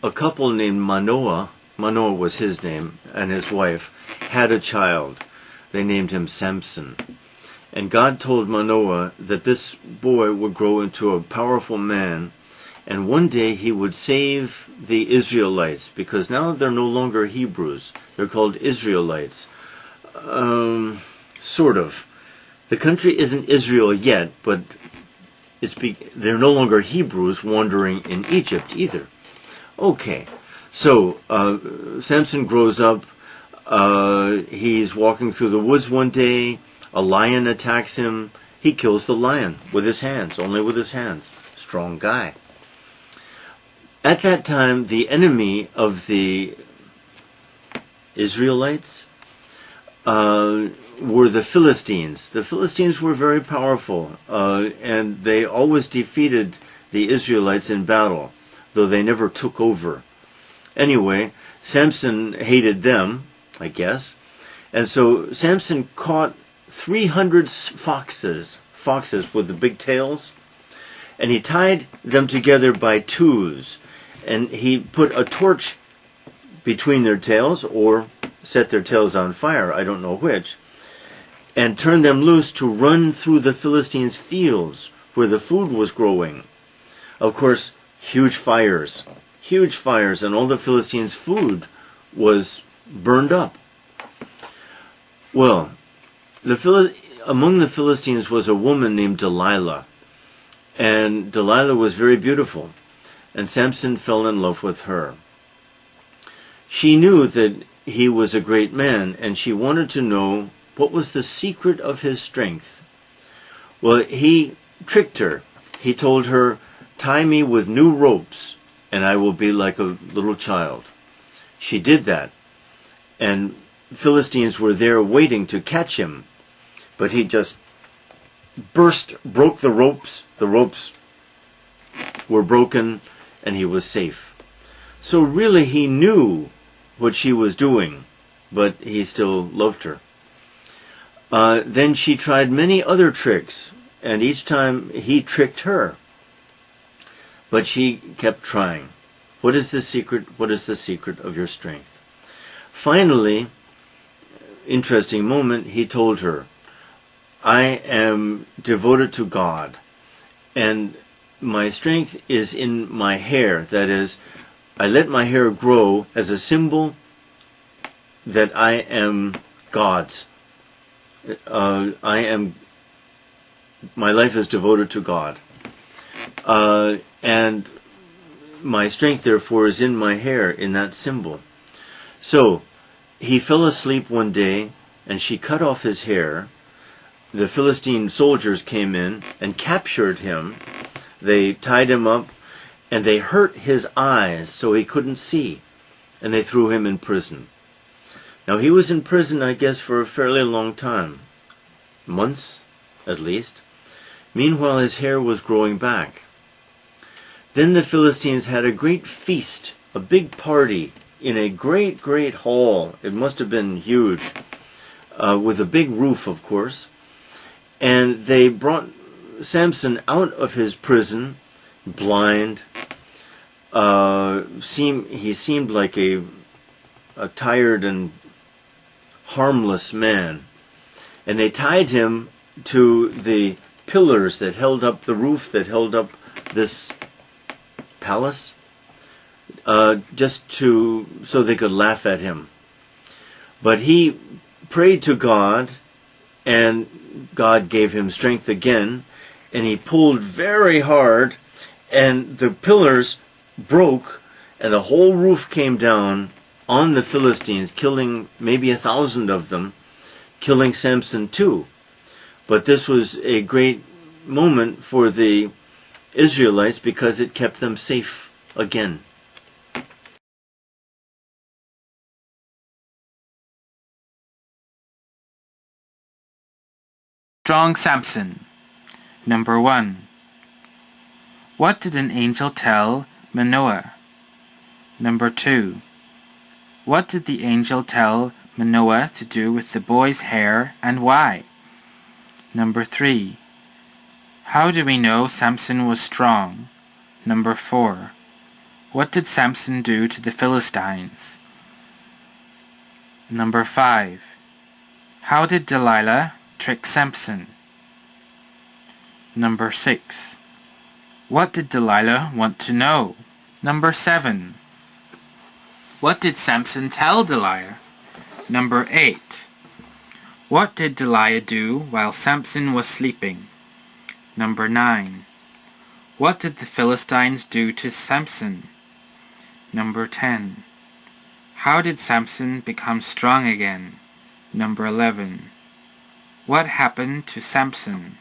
a couple named Manoah was his name, and his wife, had a child. They named him Samson. And God told Manoah that this boy would grow into a powerful man, and one day he would save the Israelites, because now they're no longer Hebrews. They're called Israelites. Sort of. The country isn't Israel yet, but they're no longer Hebrews wandering in Egypt either. Okay, so Samson grows up. He's walking through the woods one day. A lion attacks him. He kills the lion with his hands, only with his hands. Strong guy. At that time, the enemy of the Israelites were the Philistines. The Philistines were very powerful, and they always defeated the Israelites in battle, though they never took over. Anyway, Samson hated them, I guess, and so Samson caught 300 foxes with the big tails, and he tied them together by twos, and he put a torch between their tails, or set their tails on fire, I don't know which, and turned them loose to run through the Philistines' fields where the food was growing. Of course, huge fires, and all the Philistines' food was burned up. Well, among the Philistines was a woman named Delilah, and Delilah was very beautiful, and Samson fell in love with her. She knew that he was a great man, and she wanted to know what was the secret of his strength. Well, he tricked her. He told her, "Tie me with new ropes, and I will be like a little child." She did that, and Philistines were there waiting to catch him, but he just broke the ropes. The ropes were broken, and he was safe. So really he knew what she was doing, but he still loved her. Then she tried many other tricks, and each time he tricked her. But she kept trying. What is the secret? What is the secret of your strength? Finally, interesting moment, he told her, "I am devoted to God, and my strength is in my hair. That is, I let my hair grow as a symbol that I am God's. My life is devoted to God. And my strength, therefore, is in my hair, in that symbol." So, he fell asleep one day, and she cut off his hair. The Philistine soldiers came in and captured him. They tied him up, and they hurt his eyes so he couldn't see, and they threw him in prison. Now, he was in prison, I guess, for a fairly long time, months at least. Meanwhile, his hair was growing back. Then the Philistines had a great feast, a big party, in a great, great hall. It must have been huge, with a big roof, of course. And they brought Samson out of his prison, blind. He seemed like a tired and harmless man. And they tied him to the pillars that held up the roof, that held up this palace, so they could laugh at him. But he prayed to God, and God gave him strength again, and he pulled very hard, and the pillars broke, and the whole roof came down on the Philistines, killing maybe 1,000 of them, killing Samson too. But this was a great moment for the Israelites because it kept them safe again. Strong Samson. Number 1. What did an angel tell Manoah? Number 2. What did the angel tell Manoah to do with the boy's hair, and why? Number 3. How do we know Samson was strong? Number 4. What did Samson do to the Philistines? Number 5. How did Delilah trick Samson? Number 6. What did Delilah want to know? Number 7. What did Samson tell Delilah? Number 8. What did Delilah do while Samson was sleeping? Number 9. What did the Philistines do to Samson? Number 10. How did Samson become strong again? Number 11. What happened to Samson?